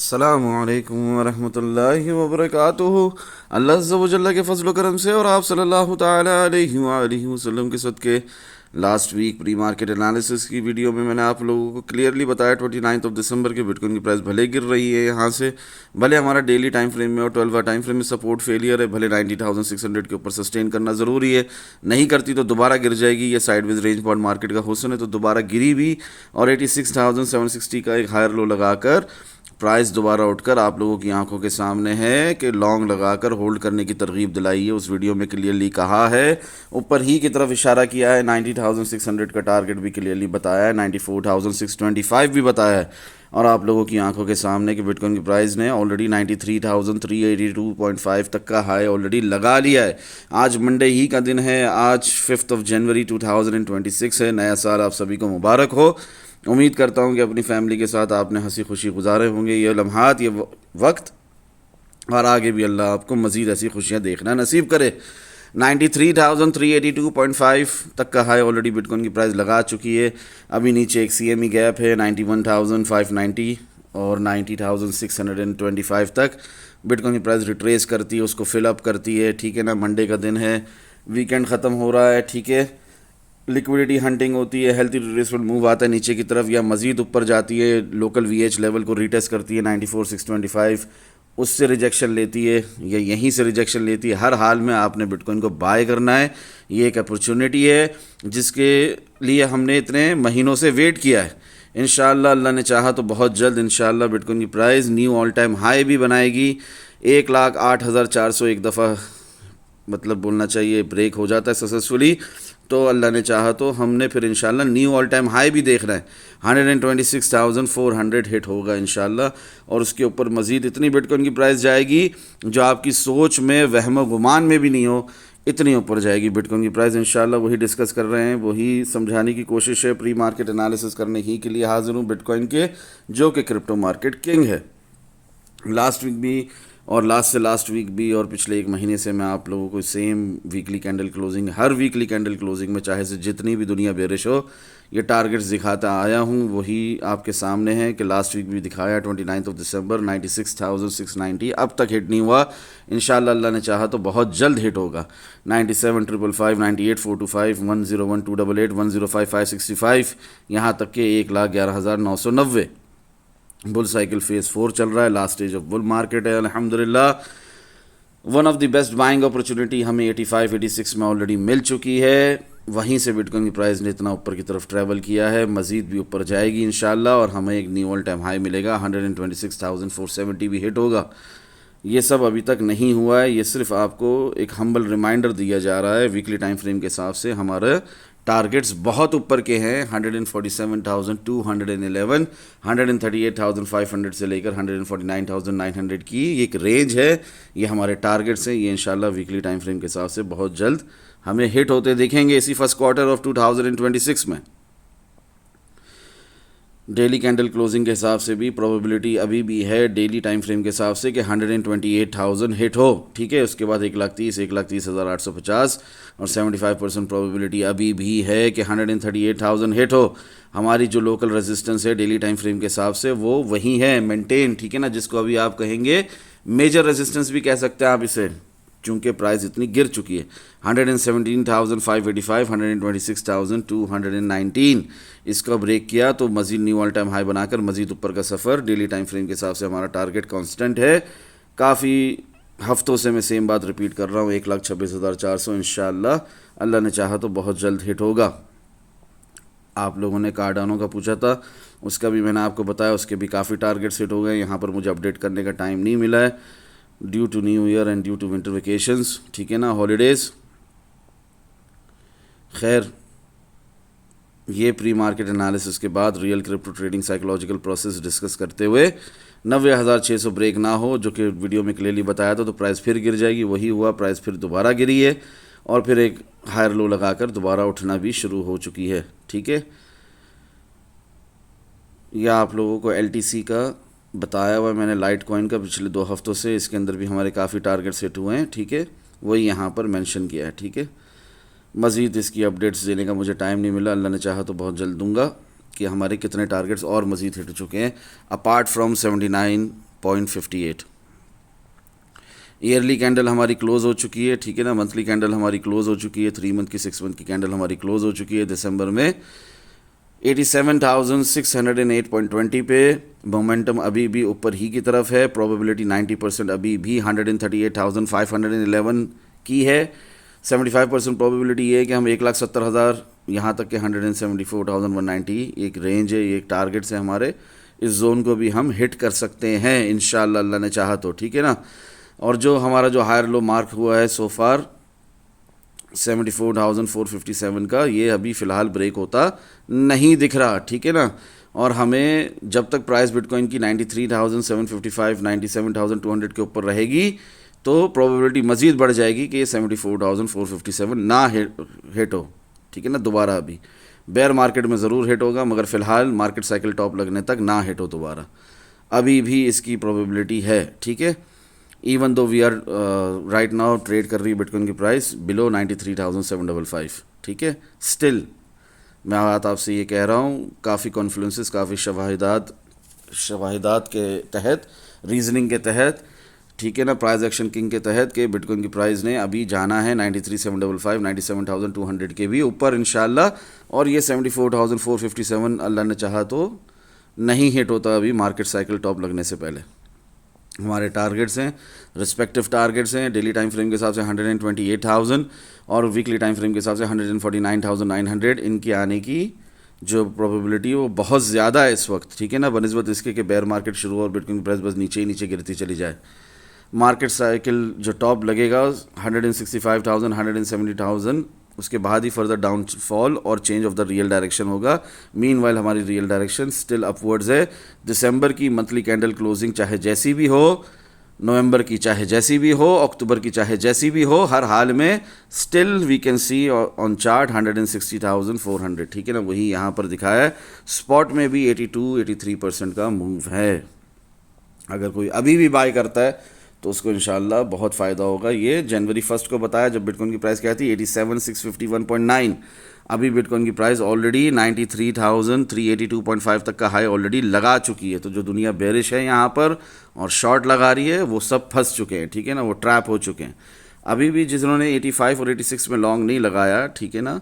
अस्सलामुअलैकुम वरहमतुल्लाहि वबरकातुहू। अल्लाह अज़्ज़ा व जल्ला के फजल करम से और आप सल्लल्लाहु ताला अलैहि वसल्लम के सदक़े last week pre market analysis की वीडियो में मैंने आप लोगों को क्लियरली बताया 29 दिसंबर के बिटकॉइन की प्राइस भले गिर रही है यहाँ से, भले हमारा डेली टाइम फ्रेम में और 12 आवर टाइम फ्रेम में सपोर्ट फेलियर है, भले 90,600 के ऊपर सस्टेन करना ज़रूरी है, नहीं करती तो दोबारा गिर जाएगी। ये साइडवेज रेंज बॉन्ड मार्केट का हुस्न है, तो दोबारा गिरी भी और 86,760 का एक हायर लो लगाकर प्राइस दोबारा उठकर आप लोगों की आंखों के सामने है कि लॉन्ग लगाकर होल्ड करने की तरगीब दिलाई है। उस वीडियो में क्लियरली कहा है, ऊपर ही की तरफ इशारा किया है, 90,600 का टारगेट भी क्लियरली बताया है, 94,625 भी बताया है, और आप लोगों की आंखों के सामने कि बिटकॉइन की प्राइस ने ऑलरेडी 93,382.5 तक का हाई ऑलरेडी लगा लिया है। आज मंडे ही का दिन है, आज 5 जनवरी 2026 है। नया साल आप सभी को मुबारक हो। उम्मीद करता हूँ कि अपनी फैमिली के साथ आपने हंसी खुशी गुजारे होंगे ये लम्हात, ये वक्त, और आगे भी अल्लाह आपको मज़ीद ऐसी खुशियाँ देखना नसीब करे। 93,382.5 तक का हाई ऑलरेडी बिटकॉइन की प्राइस लगा चुकी है। अभी नीचे एक CME गैप है 91,590 और 90,625 तक बिटकॉइन की प्राइस रिट्रेस करती है, उसको फिल अप करती है। ठीक है ना, मंडे का दिन है, वीकेंड ख़त्म हो रहा है। ठीक है, लिक्विडिटी हंटिंग होती है, हेल्थी रिट्रेसमेंट मूव आता है नीचे की तरफ या मज़ीद ऊपर जाती है, लोकल VH लेवल को रीटेस्ट करती है 94,625, उससे रिजेक्शन लेती है या यहीं से रिजेक्शन लेती है। हर हाल में आपने बिटकॉइन को बाय करना है। ये एक अपॉर्चुनिटी है जिसके लिए हमने इतने महीनों से वेट किया है। इंशाअल्लाह अल्लाह ने चाहा तो बहुत जल्द इंशाअल्लाह बिटकॉइन की price knew all time high भी बनाएगी। 1,08,400 एक दफ़ा मतलब बोलना चाहिए ब्रेक हो जाता है सक्सेसफुली, तो अल्लाह ने चाहा तो हमने फिर इंशाल्लाह न्यू ऑल टाइम हाई भी देखना है। 126,400 हिट होगा इंशाल्लाह, और उसके ऊपर मज़ीद इतनी बिटकॉइन की प्राइस जाएगी जो आपकी सोच में वहम गुमान में भी नहीं हो, इतनी ऊपर जाएगी बिटकॉइन की प्राइस इंशाल्लाह। वही डिस्कस कर रहे हैं, वही समझाने की कोशिश है, प्री मार्केट एनालिसिस करने ही के लिए हाजिर हूँ बिटकॉइन के, जो कि क्रिप्टो मार्केट किंग है। लास्ट वीक भी और लास्ट वीक भी और पिछले एक महीने से मैं आप लोगों को सेम वीकली कैंडल क्लोजिंग, हर वीकली कैंडल क्लोजिंग में चाहे से जितनी भी दुनिया बेरिश हो, ये टारगेट्स दिखाता आया हूँ। वही आपके सामने है कि लास्ट वीक भी दिखाया 29 दिसंबर 96,690, अब तक हिट नहीं हुआ। इंशाल्लाह अल्लाह ने चाहा तो बहुत जल्द हिट होगा। 97,555, 98,425, 101,288, 105,565, यहाँ तक के 1,11,990। बुल साइकिल फेज़ 4 चल रहा है, last stage of bull market है अल्हम्दुलिल्लाह। One of the best buying opportunity हमें 85-86 में ऑलरेडी मिल चुकी है। वहीं से बिटकॉइन की प्राइस ने इतना ऊपर की तरफ ट्रैवल किया है, मज़ीद भी ऊपर जाएगी इंशाल्लाह, और हमें एक न्यू ऑल टाइम हाई मिलेगा, 126,470 भी हिट होगा। ये सब अभी तक नहीं हुआ है, ये सिर्फ आपको एक हम्बल रिमाइंडर दिया जा रहा है। वीकली टाइम फ्रेम के हिसाब से हमारे टारगेट्स बहुत ऊपर के हैं, 147,211, 138,500 से लेकर 149,900 की एक रेंज है। ये हमारे टारगेट्स हैं, ये इंशाल्लाह वीकली टाइम फ्रेम के हिसाब से बहुत जल्द हमें हिट होते दिखेंगे इसी फर्स्ट क्वार्टर ऑफ 2026 में। डेली कैंडल क्लोजिंग के हिसाब से भी प्रोबेबिलिटी अभी भी है डेली टाइम फ्रेम के हिसाब से कि 128,000 हिट हो। ठीक है, उसके बाद 1,30,850 और 75% प्रोबेबिलिटी अभी भी है कि 138,000 हिट हो। हमारी जो लोकल रेजिस्टेंस है डेली टाइम फ्रेम के हिसाब से वो वही है मेंटेन। ठीक है ना, जिसको अभी आप कहेंगे मेजर रेजिस्टेंस भी कह सकते हैं आप इसे, चूँकि प्राइस इतनी गिर चुकी है। 117,585, 126,219, इसका ब्रेक किया तो मज़ीद न्यू ऑल टाइम हाई बनाकर मज़ीद ऊपर का सफ़र डेली टाइम फ्रेम के हिसाब से हमारा टारगेट कांस्टेंट है। काफ़ी हफ्तों से मैं सेम बात रिपीट कर रहा हूँ, 1,26,400 इंशाअल्लाह अल्लाह ने चाहा तो बहुत जल्द हिट होगा। आप लोगों ने कार्डानो का पूछा था, उसका भी मैंने आपको बताया, उसके भी काफ़ी टारगेट्स हिट हो गए। यहाँ पर मुझे अपडेट करने का टाइम नहीं मिला है due to new year and due to winter vacations. ठीक है ना, हॉलीडेज़। खैर, ये प्री मार्केट एनालिसिस के बाद real crypto trading psychological process discuss करते हुए 90,600 ब्रेक ना हो, जो कि वीडियो में क्लियरली बताया था, तो प्राइस फिर गिर जाएगी। वही हुआ, प्राइस फिर दोबारा गिरी है और फिर एक हायर लो लगाकर दोबारा उठना भी शुरू हो चुकी है। ठीक है, यह आप लोगों को LTC का बताया हुआ मैंने, लाइट कॉइन का, पिछले 2 हफ्तों से इसके अंदर भी हमारे काफ़ी टारगेट सेट हुए हैं। ठीक है, वही यहाँ पर मेंशन किया है। ठीक है, मज़ीद इसकी अपडेट्स देने का मुझे टाइम नहीं मिला, अल्लाह ने चाहा तो बहुत जल्द दूंगा कि हमारे कितने टारगेट्स और मज़ीद हिट चुके हैं अपार्ट फ्रॉम 79 0.58। ईयरली कैंडल हमारी क्लोज हो चुकी है, ठीक है ना। मंथली कैंडल हमारी क्लोज हो चुकी है, 3 मंथ की 6 मंथ की कैंडल हमारी क्लोज हो चुकी है दिसंबर में 87,608.20 पे। मोमेंटम अभी भी ऊपर ही की तरफ है, प्रोबेबिलिटी 90% अभी भी 138,511 की है। 75% प्रोबेबिलिटी ये है कि हम 1,70,000 यहाँ तक के 174,190 एक रेंज है, ये एक टारगेट्स है हमारे, इस जोन को भी हम हिट कर सकते हैं इंशाल्लाह, अल्लाह ने चाहा तो, ठीक है ना। और जो हमारा जो हायर लो मार्क हुआ है सो फार 74,457 का, ये अभी फ़िलहाल ब्रेक होता नहीं दिख रहा, ठीक है ना। और हमें जब तक प्राइस बिटकॉइन की 93,755 97,200 के ऊपर रहेगी तो प्रोबेबिलिटी मज़ीद बढ़ जाएगी कि ये 74,457 ना हिट हो, ठीक है ना दोबारा। अभी बेयर मार्केट में ज़रूर हिट होगा, मगर फ़िलहाल मार्केट साइकिल टॉप लगने तक ना हिट हो दोबारा, अभी भी इसकी प्रोबेबिलिटी है, ठीक है। Even though we are right now trade कर रही है बिटकॉइन की प्राइस बिलो 93,755, ठीक है। स्टिल मैं बात आपसे ये कह रहा हूँ, काफ़ी कॉन्फ्लुएंसेस, काफ़ी शवाहिदात के तहत, रीजनिंग के तहत, ठीक है ना, प्राइस एक्शन किंग के तहत कि बिटकॉइन की प्राइस ने अभी जाना है 93,755 97,200 के भी ऊपर इंशाल्लाह। और ये 74,457 अल्लाह ने चाहा तो नहीं हिट होता अभी मार्केट साइकिल टॉप लगने से पहले। हमारे टारगेट्स हैं, रिस्पेक्टिव टारगेट्स हैं, डेली टाइम फ्रेम के हिसाब से 128,000 और वीकली टाइम फ्रेम के हिसाब से 149,900। इनकी आने की जो प्रोबेबिलिटी वो बहुत ज़्यादा है इस वक्त, ठीक है ना, बनिस्बत इसके कि बेयर मार्केट शुरू हो और बिटकॉइन की प्राइस बस नीचे ही नीचे गिरती चली जाए। मार्केट साइकिल जो टॉप लगेगा 165,000 170,000, उसके बाद ही फर्दर डाउनफॉल और change of the real direction होगा। मीनवाइल हमारी रियल डायरेक्शन स्टिल अपवर्ड्स है। दिसंबर की मंथली कैंडल क्लोजिंग चाहे जैसी भी हो, नवंबर की चाहे जैसी भी हो, अक्टूबर की चाहे जैसी भी हो, हर हाल में still we can see on chart 160,400, ठीक है ना, वही यहाँ पर दिखाया है। स्पॉट में भी 82-83% का मूव है। अगर कोई अभी भी बाय करता है तो उसको इंशाल्लाह बहुत फ़ायदा होगा। ये जनवरी 1 को बताया जब बिटकॉइन की प्राइस क्या थी 87,651.9। अभी बिटकॉइन की प्राइस ऑलरेडी 93,382.5 तक का हाई ऑलरेडी लगा चुकी है। तो जो दुनिया बेरिश है यहाँ पर और शॉर्ट लगा रही है वो सब फंस चुके हैं, ठीक है ना, वो ट्रैप हो चुके हैं। अभी भी जिन्होंने 85 और 86 में लॉन्ग नहीं लगाया, ठीक है ना,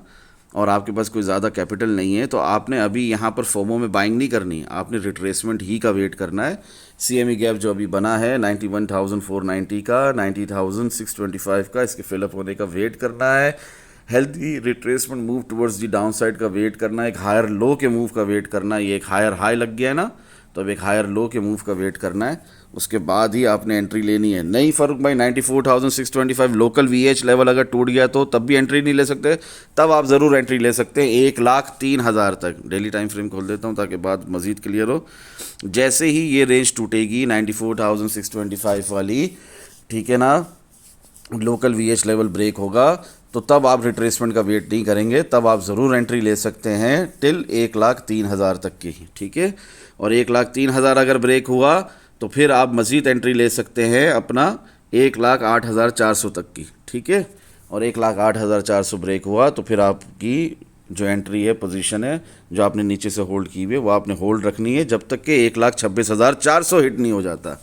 और आपके पास कोई ज़्यादा कैपिटल नहीं है, तो आपने अभी यहाँ पर फोमो में बाइंग नहीं करनी, आपने रिट्रेसमेंट ही का वेट करना है। CME गैप जो अभी बना है 91,490 का, 90,625 का, इसके फिलअप होने का वेट करना है। Healthy retracement move towards the down side का वेट करना है। एक हायर लो के मूव का वेट करना है। ये एक हायर हाई लग गया है ना, तो अब एक हायर लो के मूव का वेट करना है, उसके बाद ही आपने एंट्री लेनी है। नहीं फ़र्क भाई 94,625 लोकल VH लेवल अगर टूट गया तो तब भी एंट्री नहीं ले सकते, तब आप ज़रूर एंट्री ले सकते हैं 1,03,000 तक। डेली टाइम फ्रेम खोल देता हूँ ताकि बात मज़ीद क्लियर हो। जैसे ही ये रेंज टूटेगी 94,625 वाली, ठीक है ना, लोकल VH लेवल ब्रेक होगा, तो तब आप रिट्रेसमेंट का वेट नहीं करेंगे, तब आप ज़रूर एंट्री ले सकते हैं टिल 1,03,000 तक की, ठीक है। और 1,03,000 अगर ब्रेक हुआ तो फिर आप मज़ीद एंट्री ले सकते हैं अपना 1,08,400 तक की, ठीक है। और 1,08,400 ब्रेक हुआ तो फिर आपकी जो एंट्री है, पोजीशन है जो आपने नीचे से होल्ड की हुई है, वो आपने होल्ड रखनी है जब तक कि 1,26,400 हिट नहीं हो जाता।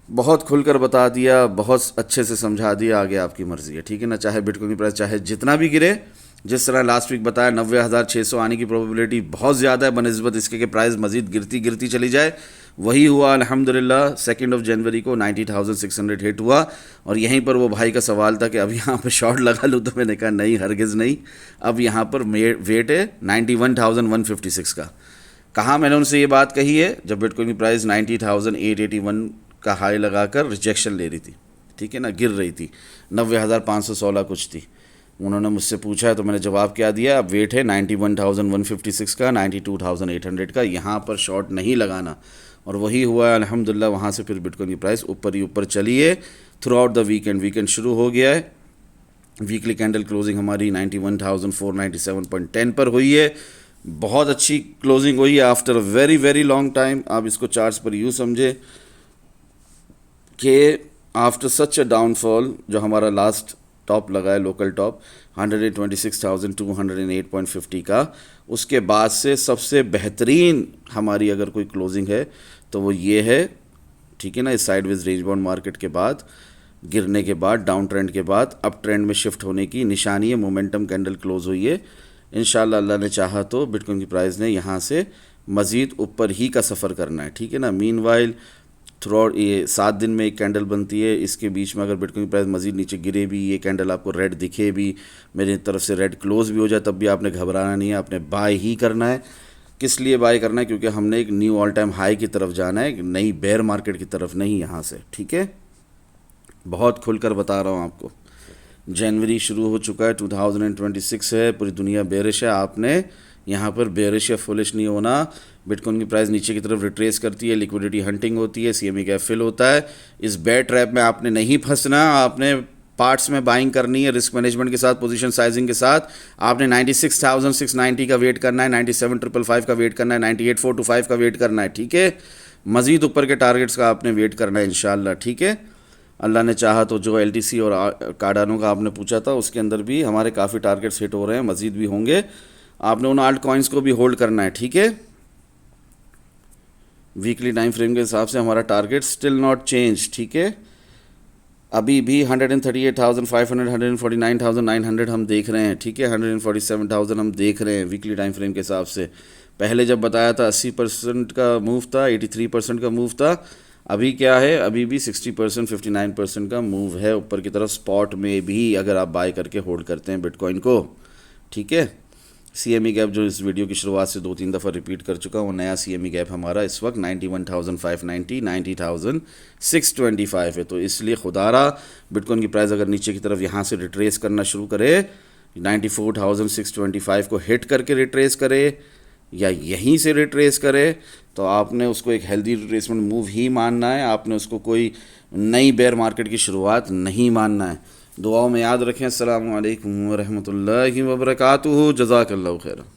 बहुत खुलकर बता दिया, बहुत अच्छे से समझा दिया, आगे आपकी मर्ज़ी है, ठीक है ना। चाहे बिटकॉइन की प्राइस चाहे जितना भी गिरे, जिस तरह लास्ट वीक बताया 90,600 आने की प्रोबेबिलिटी बहुत ज़्यादा है बनिस्बत इसके कि प्राइस मज़ीद गिरती गिरती चली जाए। वही हुआ अल्हम्दुलिल्लाह। 2 जनवरी को 90,600 हिट हुआ और यहीं पर वो भाई का सवाल था कि अब यहाँ पर शॉर्ट लगा लूँ, तो मैंने कहा नहीं, हरगिज़ नहीं। अब यहाँ पर वेट है 91,156 का। कहाँ मैंने उनसे ये बात कही है जब बिटकॉइन की प्राइस 90,881 का हाई लगाकर रिजेक्शन ले रही थी, ठीक है ना, गिर रही थी, 90,516 कुछ थी। उन्होंने मुझसे पूछा है तो मैंने जवाब क्या दिया, अब वेट है 91,156 का, 92,800 का, यहाँ पर शॉर्ट नहीं लगाना। और वही हुआ अल्हम्दुलिल्लाह। वहाँ से फिर बिटकॉइन की प्राइस ऊपर ही ऊपर चली है थ्रू आउट द वीकेंड शुरू हो गया है। वीकली कैंडल क्लोजिंग हमारी 91,497.10 पर हुई है। बहुत अच्छी क्लोजिंग हुई है after very very long time. आप इसको चार्ट्स पर यूँ समझे कि आफ्टर सच अ डाउनफॉल, जो हमारा लास्ट टॉप लगा है लोकल टॉप 126,208.50 का, उसके बाद से सबसे बेहतरीन हमारी अगर कोई क्लोजिंग है तो वो ये है ठीक है ना। इस साइडवेज रेंज बाउंड मार्केट के बाद, गिरने के बाद, डाउन ट्रेंड के बाद अप ट्रेंड में शिफ्ट होने की निशानी है। मोमेंटम कैंडल क्लोज हुई है। इंशाल्लाह अल्लाह ने चाहा तो बिटकॉइन की प्राइस ने यहाँ से मज़ीद ऊपर ही का सफ़र करना है, ठीक है ना। मीनवाइल थ्रू ये 7 दिन में एक कैंडल बनती है, इसके बीच में अगर बिटकॉइन की प्राइस मज़ीद नीचे गिरे भी, ये कैंडल आपको रेड दिखे भी, मेरी तरफ से रेड क्लोज भी हो जाए, तब भी आपने घबराना नहीं है, आपने बाय ही करना है। किस लिए बाय करना है? क्योंकि हमने एक न्यू ऑल टाइम हाई की तरफ जाना है, एक नई बेयर मार्केट की तरफ नहीं, यहाँ से, ठीक है। बहुत खुलकर बता रहा हूँ आपको। जनवरी शुरू हो चुका है, 2026 है, पूरी दुनिया बेरिश है। आपने यहाँ पर बेरिश या फुलिश नहीं होना। बिटकॉइन की प्राइस नीचे की तरफ रिट्रेस करती है, लिक्विडिटी हंटिंग होती है, CME गैप फिल होता है। इस बेयर ट्रैप में आपने नहीं फंसना, आपने पार्ट्स में बाइंग करनी है, रिस्क मैनेजमेंट के साथ, पोजीशन साइजिंग के साथ। आपने 96,690 का वेट करना है, 97,555 का वेट करना है, 98,425 का वेट करना है, ठीक है। मज़ीद ऊपर के टारगेट्स का आपने वेट करना है इंशाल्लाह, ठीक है। अल्लाह ने चाहा तो जो LTC और कार्डानो का आपने पूछा था, उसके अंदर भी हमारे काफ़ी टारगेट्स हिट हो रहे हैं, मज़ीद भी होंगे। आपने उन आल्ट कॉइन्स को भी होल्ड करना है, ठीक है। वीकली टाइम फ्रेम के हिसाब से हमारा टारगेट स्टिल नॉट चेंज, ठीक है। अभी भी 138,500, 149,900 हम देख रहे हैं, ठीक है। 147,000 हम देख रहे हैं वीकली टाइम फ्रेम के हिसाब से। पहले जब बताया था 80% का मूव था, 83% का मूव था, अभी क्या है? अभी भी 60%, 59% का मूव है ऊपर की तरफ। स्पॉट में भी अगर आप बाय करके होल्ड करते हैं बिटकॉइन को, ठीक है। CME गैप जो इस वीडियो की शुरुआत से 2-3 दफ़ा रिपीट कर चुका हूँ, नया CME गैप हमारा इस वक्त 91,590, 90,625 है। तो इसलिए खुदारा बिटकॉइन की प्राइस अगर नीचे की तरफ यहाँ से रिट्रेस करना शुरू करे, 94,625 को हिट करके रिट्रेस करे या यहीं से रिट्रेस करे, तो आपने उसको एक हेल्दी रिट्रेसमेंट मूव ही मानना है। आपने उसको कोई नई बेयर मार्केट की शुरुआत नहीं मानना है। दुआओं में याद रखें। अस्सलामु अलैकुम व रहमतुल्लाहि व बरकातुहू। जज़ाकल्लाहु खैर।